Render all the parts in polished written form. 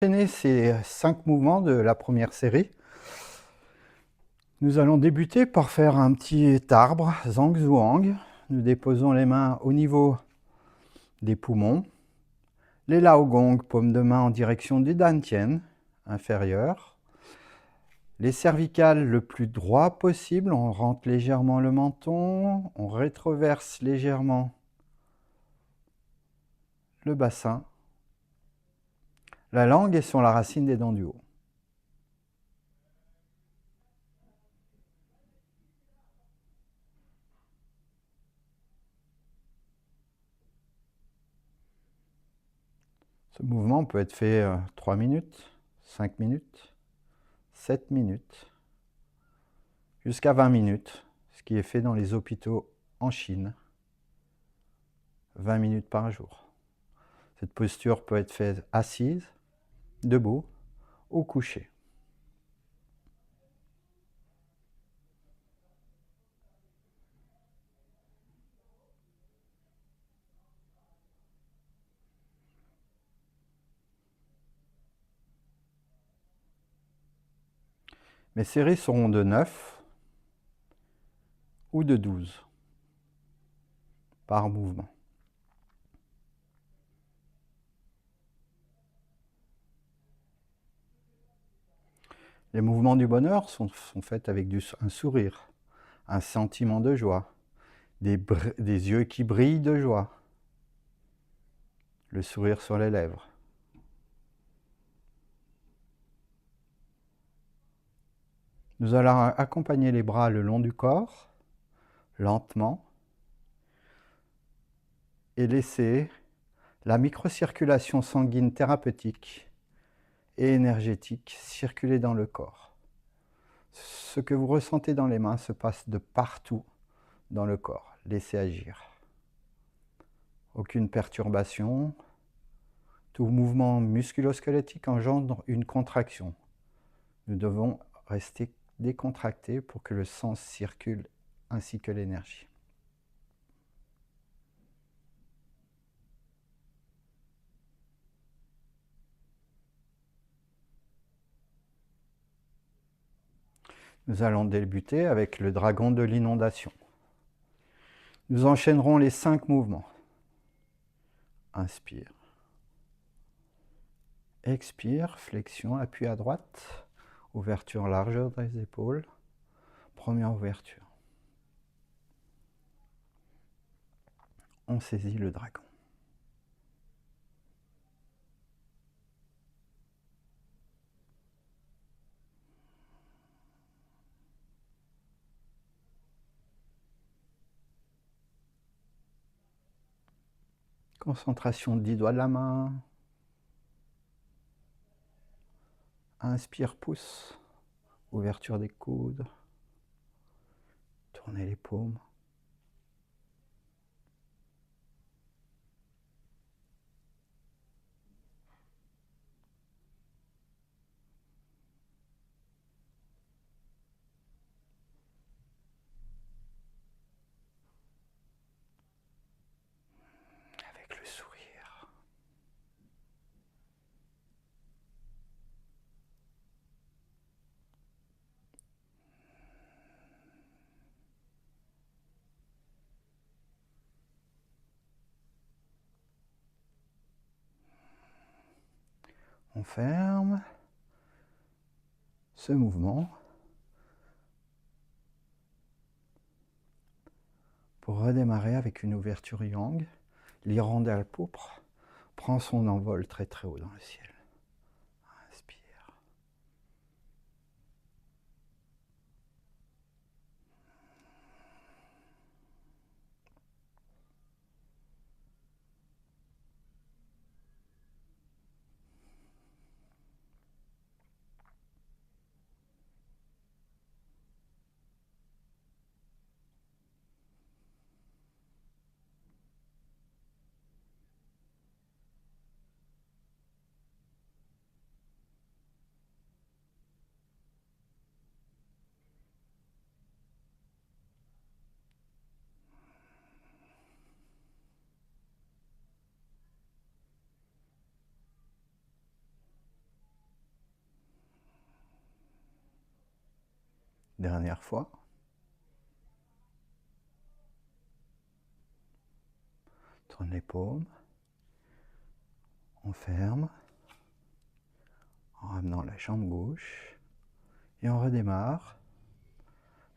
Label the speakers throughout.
Speaker 1: Enchaîner ces 5 mouvements de la première série. Nous allons débuter par faire un petit arbre, Zhang Zhuang. Nous déposons les mains au niveau des poumons. Les Lao Gong, paume de main en direction du Dantian inférieur. Les cervicales le plus droit possible. On rentre légèrement le menton. On rétroverse légèrement le bassin. La langue est sur la racine des dents du haut. Ce mouvement peut être fait 3 minutes, 5 minutes, 7 minutes, jusqu'à 20 minutes, ce qui est fait dans les hôpitaux en Chine, 20 minutes par jour. Cette posture peut être faite assise, debout ou couchée. Mes séries seront de 9 ou de 12 par mouvement. Les mouvements du bonheur sont faits avec un sourire, un sentiment de joie, des yeux qui brillent de joie, le sourire sur les lèvres. Nous allons accompagner les bras le long du corps, lentement, et laisser la microcirculation sanguine thérapeutique et énergétique circuler dans le corps. Ce que vous ressentez dans les mains se passe de partout dans le corps. Laissez agir. Aucune perturbation. Tout mouvement musculo-squelettique engendre une contraction. Nous devons rester décontractés pour que le sang circule ainsi que l'énergie. Nous allons débuter avec le dragon de l'inondation. Nous enchaînerons les 5 mouvements. Inspire. Expire, flexion, appui à droite, ouverture largeur des épaules, première ouverture. On saisit le dragon. Concentration 10 doigts de la main. Inspire, pouce, ouverture des coudes, tournez les paumes. Avec le sourire. On ferme ce mouvement pour redémarrer avec une ouverture yang. L'hirondelle pourpre prend son envol très très haut dans le ciel. Inspire. Dernière fois. Tourne les paumes. On ferme. En ramenant la jambe gauche. Et on redémarre.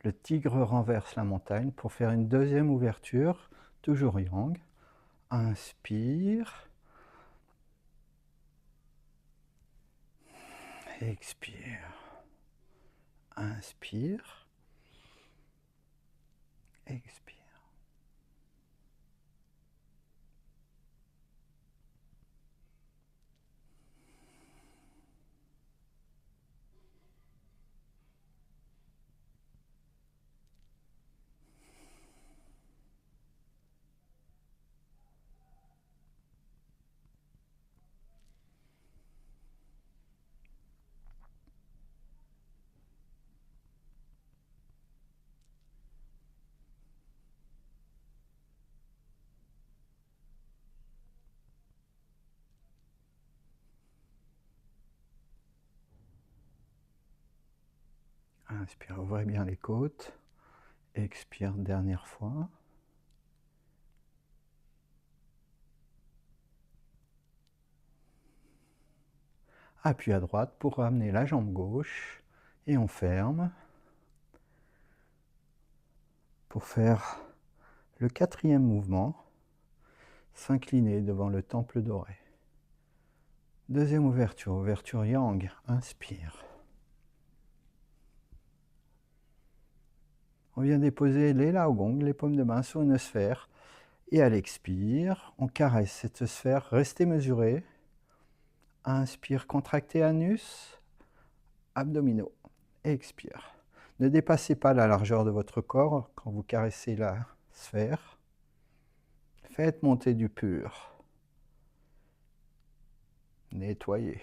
Speaker 1: Le tigre renverse la montagne pour faire une deuxième ouverture, toujours yang. Inspire. Expire. Inspire. Expire. Inspire, ouvrez bien les côtes. Expire, dernière fois. Appui à droite pour ramener la jambe gauche. Et on ferme. Pour faire le quatrième mouvement, s'incliner devant le temple doré. Deuxième ouverture, ouverture yang. Inspire. On vient déposer les Laogong, les paumes de main sur une sphère. Et à l'expire, on caresse cette sphère. Restez mesuré. Inspire, contractez anus, abdominaux. Expire. Ne dépassez pas la largeur de votre corps quand vous caressez la sphère. Faites monter du pur. Nettoyez.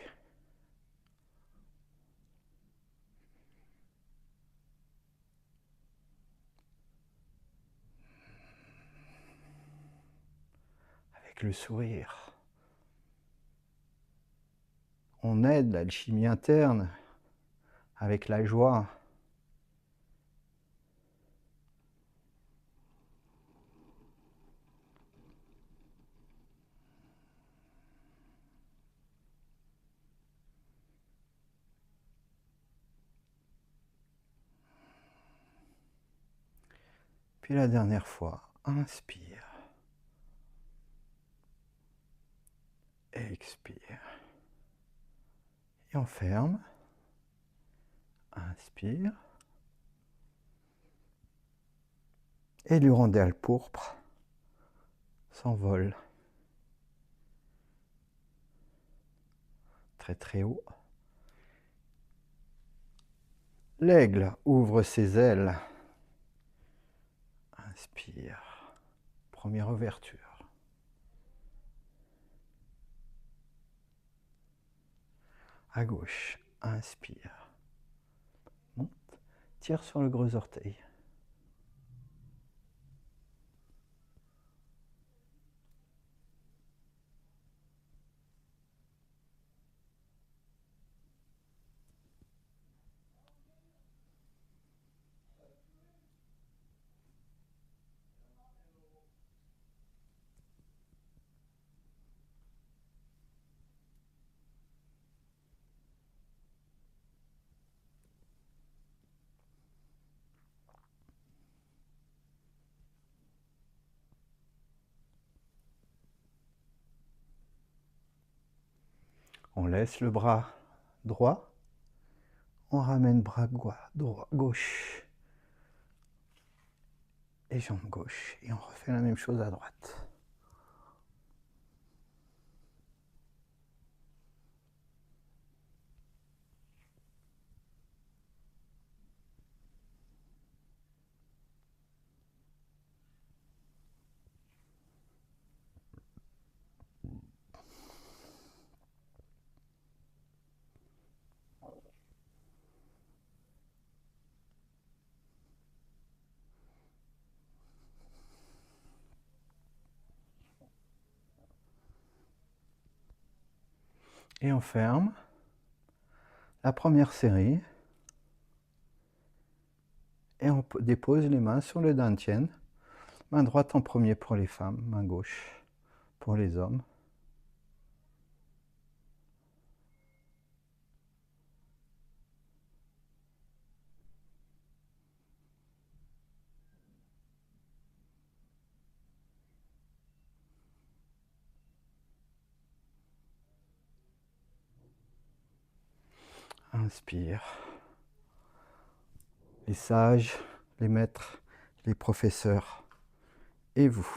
Speaker 1: Avec le sourire. On aide l'alchimie interne avec la joie. Puis la dernière fois, inspire. Expire. Et on ferme. Inspire. Et l'hirondelle pourpre s'envole très très haut. L'aigle ouvre ses ailes. Inspire. Première ouverture. À gauche. Inspire. Monte. Tire sur le gros orteil. On laisse le bras droit. On ramène bras gauche. Et jambe gauche. Et on refait la même chose à droite. Et on ferme la première série. Et on dépose les mains sur le dantian. Main droite en premier pour les femmes, main gauche pour les hommes. Inspire. Les sages, les maîtres, les professeurs et vous.